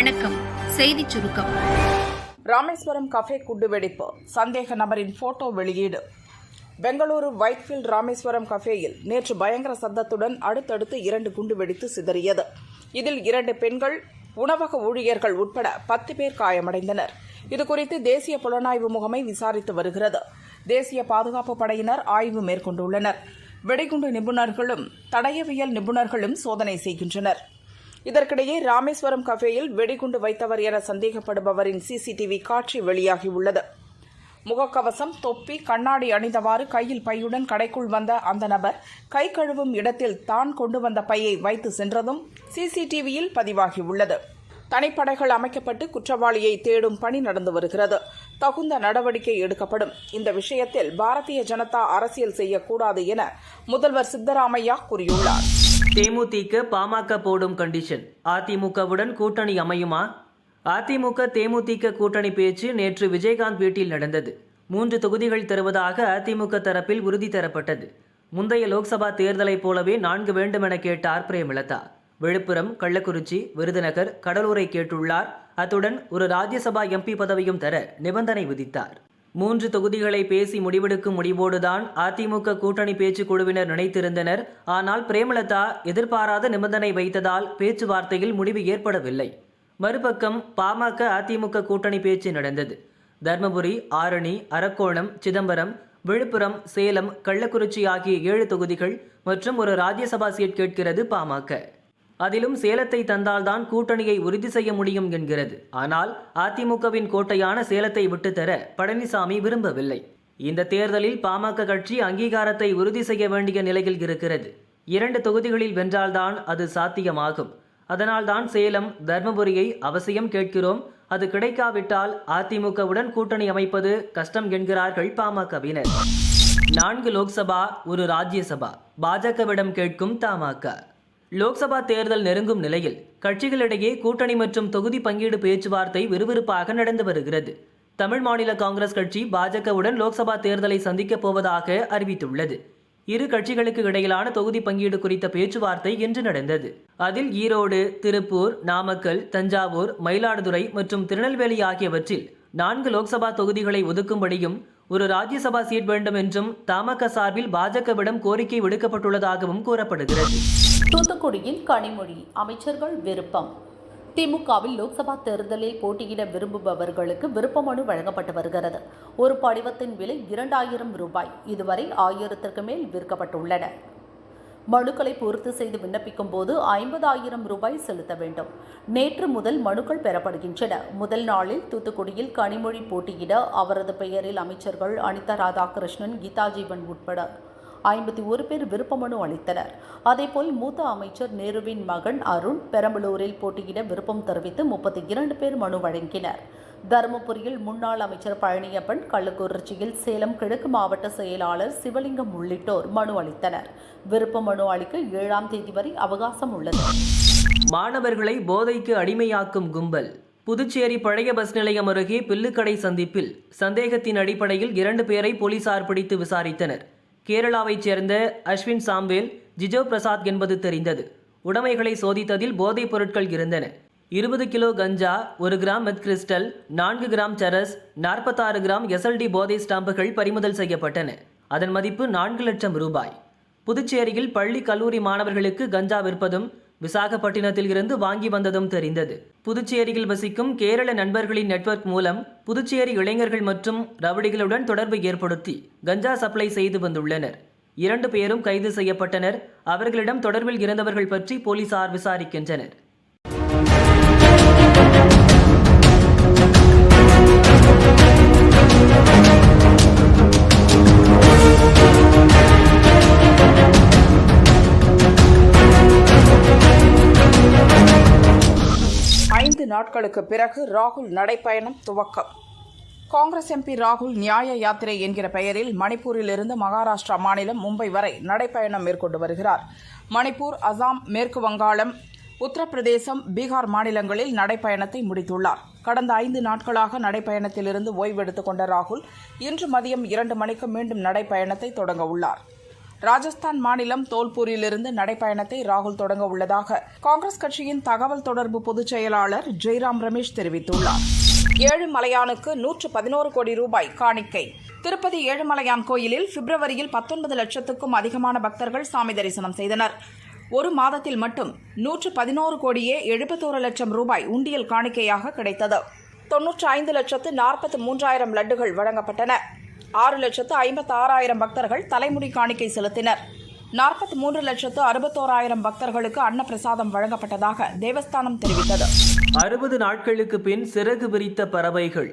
வணக்கம். செய்திச் சுருக்கம். ராமேஸ்வரம் கஃபே குண்டுவெடிப்பு, சந்தேக நபரின் போட்டோ வெளியீடு. பெங்களூரு வைட்ஃபீல்ட் ராமேஸ்வரம் கஃபேயில் நேற்று பயங்கர சத்தத்துடன் அடுத்தடுத்து 2 குண்டு வெடித்து சிதறியது. இதில் 2 பெண்கள், உணவக ஊழியர்கள் உட்பட 10 பேர் காயமடைந்தனர். இதுகுறித்து தேசிய புலனாய்வு முகமை விசாரித்து வருகிறது. தேசிய பாதுகாப்பு படையினர் ஆய்வு மேற்கொண்டுள்ளனர். வெடிகுண்டு நிபுணர்களும் தடயவியல் நிபுணர்களும் சோதனை செய்கின்றனர். இதற்கிடையே ராமேஸ்வரம் கஃபேயில் வெடிகுண்டு வைத்தவர் என சந்தேகப்படுபவரின் சிசிடிவி காட்சி வெளியாகியுள்ளது. முகக்கவசம், தொப்பி, கண்ணாடி அணிந்தவாறு கையில் பையுடன் கடைக்குள் வந்த அந்த நபர் கை கழுவும் இடத்தில் தான் கொண்டு வந்த பையை வைத்து சென்றதும் சிசிடிவியில் பதிவாகியுள்ளது. தனிப்படைகள் அமைக்கப்பட்டு குற்றவாளியை தேடும் பணி நடந்து வருகிறது. தகுந்த நடவடிக்கை எடுக்கப்படும். இந்த விஷயத்தில் பாரதிய ஜனதா அரசியல் செய்யக்கூடாது என முதல்வர் சித்தராமையா கூறியுள்ளார். தேமுதிக பாமக போடும் கண்டிஷன், அதிமுகவுடன் கூட்டணி அமையுமா? அதிமுக தேமுதிக கூட்டணி பேச்சு நேற்று விஜயகாந்த் வீட்டில் நடந்தது. 3 தொகுதிகள் தருவதாக அதிமுக தரப்பில் உறுதி தரப்பட்டது. முந்தைய லோக்சபா தேர்தலைப் போலவே 4 வேண்டும் என கேட்டார் பிரேமலதா. விழுப்புரம், கள்ளக்குறிச்சி, விருதுநகர், கடலூரை கேட்டுள்ளார். அத்துடன் ஒரு ராஜ்யசபா எம்பி பதவியும் தர நிபந்தனை விதித்தார். 3 தொகுதிகளை பேசி முடிவெடுக்கும் முடிவோடுதான் அதிமுக கூட்டணி பேச்சு குழுவினர் நினைத்திருந்தனர். ஆனால் பிரேமலதா எதிர்பாராத நிபந்தனை வைத்ததால் பேச்சுவார்த்தையில் முடிவு ஏற்படவில்லை. மறுபக்கம் பாமக அதிமுக கூட்டணி பேச்சு நடந்தது. தர்மபுரி, ஆரணி, அரக்கோணம், சிதம்பரம், விழுப்புரம், சேலம், கள்ளக்குறிச்சி ஆகிய 7 தொகுதிகள் மற்றும் ஒரு ராஜ்யசபா சீட் கேட்கிறது பாமக. அதிலும் சேலத்தை தந்தால்தான் கூட்டணியை உறுதி செய்ய முடியும் என்கிறது. ஆனால் அதிமுகவின் கோட்டையான சேலத்தை விட்டுத்தர பழனிசாமி விரும்பவில்லை. இந்த தேர்தலில் பாமக கட்சி அங்கீகாரத்தை உறுதி செய்ய வேண்டிய நிலையில் இருக்கிறது. 2 தொகுதிகளில் வென்றால்தான் அது சாத்தியமாகும். அதனால்தான் சேலம், தர்மபுரியை அவசியம் கேட்கிறோம். அது கிடைக்காவிட்டால் அதிமுகவுடன் கூட்டணி அமைப்பது கஷ்டம் என்கிறார்கள் பாமகவினர். 4 லோக்சபா, ஒரு ராஜ்யசபா பாஜகவிடம் கேட்கும் தமாக. லோக்சபா தேர்தல் நெருங்கும் நிலையில் கட்சிகளிடையே கூட்டணி மற்றும் தொகுதி பங்கீடு பேச்சுவார்த்தை விறுவிறுப்பாக நடந்து வருகிறது. தமிழ் மாநில காங்கிரஸ் கட்சி பாஜகவுடன் லோக்சபா தேர்தலை சந்திக்கப் போவதாக அறிவித்துள்ளது. இரு கட்சிகளுக்கு இடையிலான தொகுதி பங்கீடு குறித்த பேச்சுவார்த்தை இன்று நடந்தது. அதில் ஈரோடு, திருப்பூர், நாமக்கல், தஞ்சாவூர், மயிலாடுதுறை மற்றும் திருநெல்வேலி ஆகியவற்றில் 4 லோக்சபா தொகுதிகளை ஒதுக்கும்படியும் ஒரு ராஜ்யசபா சீட் வேண்டும் என்றும் தமாக சார்பில் பாஜகவிடம் கோரிக்கை விடுக்கப்பட்டுள்ளதாகவும் கூறப்படுகிறது. தூத்துக்குடியில் கனிமொழி, அமைச்சர்கள் விருப்பம். திமுகவில் லோக்சபா தேர்தலில் போட்டியிட விரும்புபவர்களுக்கு விருப்ப மனு வழங்கப்பட்டு வருகிறது. ஒரு படிவத்தின் விலை 2000 ரூபாய். இதுவரை 1000க்கு மேல் விற்கப்பட்டுள்ளன. மனுக்களை பூர்த்தி செய்து விண்ணப்பிக்கும் போது 50,000 ரூபாய் செலுத்த வேண்டும். நேற்று முதல் மனுக்கள் பெறப்படுகின்றன. முதல் நாளில் தூத்துக்குடியில் கனிமொழி போட்டியிட அவரது பெயரில் அமைச்சர்கள் அனிதா ராதாகிருஷ்ணன், கீதா ஜீவன் உட்பட 51 பேர் விருப்ப மனு அளித்தனர். அதேபோல் மூத்த அமைச்சர் நேருவின் மகன் அருண் பெரம்பலூரில் போட்டியிட விருப்பம் தெரிவித்து 32 பேர் மனு வழங்கினர். தருமபுரியில் முன்னாள் அமைச்சர் பழனியப்பன், கள்ளக்குறிச்சியில் சேலம் கிழக்கு மாவட்ட செயலாளர் சிவலிங்கம் உள்ளிட்டோர் மனு அளித்தனர். விருப்ப மனு அளிக்க 7ஆம் தேதி வரை அவகாசம் உள்ளது. மாணவர்களை போதைக்கு அடிமையாக்கும் கும்பல். புதுச்சேரி பழைய பஸ் நிலையம் அருகே பில்லுக்கடை சந்திப்பில் சந்தேகத்தின் அடிப்படையில் 2 பேரை போலீசார் பிடித்து விசாரித்தனர். கேரளாவைச் சேர்ந்த அஸ்வின் சாம்பேல், ஜிஜோ பிரசாத் என்பது தெரிந்தது. உடைமைகளை சோதித்ததில் போதைப் பொருட்கள் இருந்தன. 20 கிலோ கஞ்சா, 1 கிராம் மெத் கிறிஸ்டல், 4 கிராம் சரஸ், 46 கிராம் எஸ்எல்டி போதை ஸ்டாம்புகள் பறிமுதல் செய்யப்பட்டன. அதன் மதிப்பு 4 லட்சம் ரூபாய். புதுச்சேரியில் பள்ளி, கல்லூரி மாணவர்களுக்கு கஞ்சா விற்பதும் விசாகப்பட்டினத்தில் இருந்து வாங்கி வந்ததும் தெரிந்தது. புதுச்சேரியில் வசிக்கும் கேரள நண்பர்களின் நெட்வொர்க் மூலம் புதுச்சேரி இளைஞர்கள் மற்றும் ரவுடிகளுடன் தொடர்பு ஏற்படுத்தி கஞ்சா சப்ளை செய்து வந்துள்ளனர். 2 பேரும் கைது செய்யப்பட்டனர். அவர்களிடம் தொடர்பில் இருந்தவர்கள் பற்றி போலீசார் விசாரிக்கின்றனர். நாட்களுக்கு பிறகு ராகுல் நடைப்பயணம் துவக்கம். காங்கிரஸ் எம்பி ராகுல் நியாய யாத்திரை என்கிற பெயரில் மணிப்பூரிலிருந்து மகாராஷ்டிரா மாநிலம் மும்பை வரை நடைப்பயணம் மேற்கொண்டு வருகிறார். மணிப்பூர், அசாம், மேற்கு வங்காளம், உத்தரப்பிரதேசம், பீகார் மாநிலங்களில் நடைப்பயணத்தை முடித்துள்ளார். கடந்த 5 நாட்களாக நடைப்பயணத்திலிருந்து ஓய்வெடுத்துக் கொண்ட ராகுல் இன்று மதியம் 2 மணிக்கு மீண்டும் நடைப்பயணத்தை தொடங்க உள்ளார். ராஜஸ்தான் மாநிலம் தோல்பூரிலிருந்து நடைப்பயணத்தை ராகுல் தொடங்க உள்ளதாக காங்கிரஸ் கட்சியின் தகவல் தொடர்பு பொதுச் செயலாளர் ஜெய்ராம் ரமேஷ் தெரிவித்துள்ளார். ஏழுமலையானுக்கு 111 கோடி ரூபாய் காணிக்கை. திருப்பதி ஏழுமலையான் கோயிலில் பிப்ரவரியில் 19 லட்சத்துக்கும் அதிகமான பக்தர்கள் சாமி தரிசனம் செய்தனர். ஒரு மாதத்தில் மட்டும் 111 கோடியே 71 லட்சம் ரூபாய் உண்டியல் காணிக்கையாக கிடைத்தது. 95,43,000 லட்டுகள் வழங்கப்பட்டன. 6,56,000 பக்தர்கள் தலைமுடி காணிக்கை செலுத்தினர். 43,61,000 பக்தர்களுக்கு அன்னப்பிரசாதம் வழங்கப்பட்டதாக தேவஸ்தானம் தெரிவித்தது. 60 நாட்களுக்கு பின் சிறகு விரித்த பறவைகள்.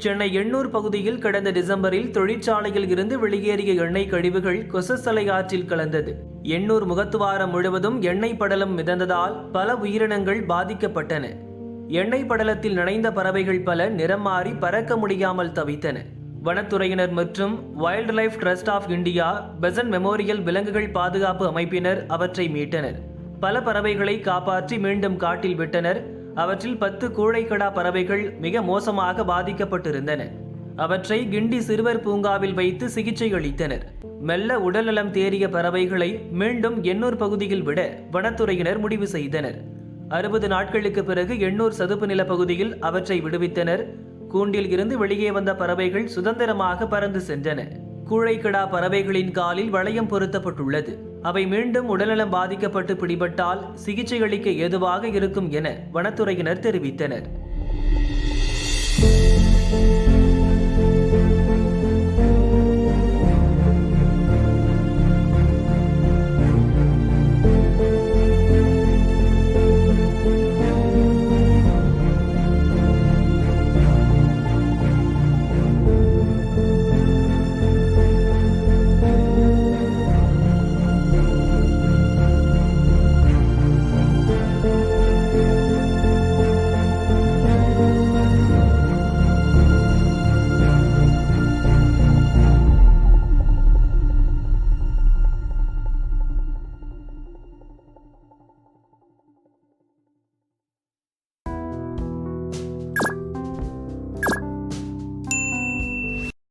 சென்னை எண்ணூர் பகுதியில் கடந்த டிசம்பரில் தொழிற்சாலையில் இருந்து வெளியேறிய எண்ணெய் கழிவுகள் கொசஸ்தலை ஆற்றில் கலந்தது. எண்ணூர் முகத்துவாரம் முழுவதும் எண்ணெய் படலம் மிதந்ததால் பல உயிரினங்கள் பாதிக்கப்பட்டன. எண்ணெய் படலத்தில் நனைந்த பறவைகள் பல நிறம் மாறி பறக்க முடியாமல் தவித்தன. வனத்துறையினர் மற்றும் wild life trust of India, Besant memorial விலங்குகள் பாதுகாப்பு அமைப்பினர் அவற்றை மீட்டனர். பல பறவைகளை காப்பாற்றி மீண்டும் காட்டில் விட்டனர். அவற்றில் 10 கூழைக்கடா பறவைகள் மிக மோசமாக பாதிக்கப்பட்டிருந்தன. அவற்றை கிண்டி சிறுவர் பூங்காவில் வைத்து சிகிச்சை அளித்தனர். மெல்ல உடல்நலம் தேறிய பறவைகளை மீண்டும் எண்ணூர் பகுதியில் விட வனத்துறையினர் முடிவு செய்தனர். 60 நாட்களுக்கு பிறகு எண்ணூர் சதுப்பு நில பகுதியில் அவற்றை விடுவித்தனர். கூண்டில் இருந்து வெளியே வந்த பறவைகள் சுதந்திரமாக பறந்து சென்றன. கூழைக்கடா பறவைகளின் காலில் வளையம் பொருத்தப்பட்டுள்ளது. அவை மீண்டும் உடல்நலம் பாதிக்கப்பட்டு பிடிபட்டால் சிகிச்சை அளிக்க ஏதுவாக இருக்கும் என வனத்துறையினர் தெரிவித்தனர்.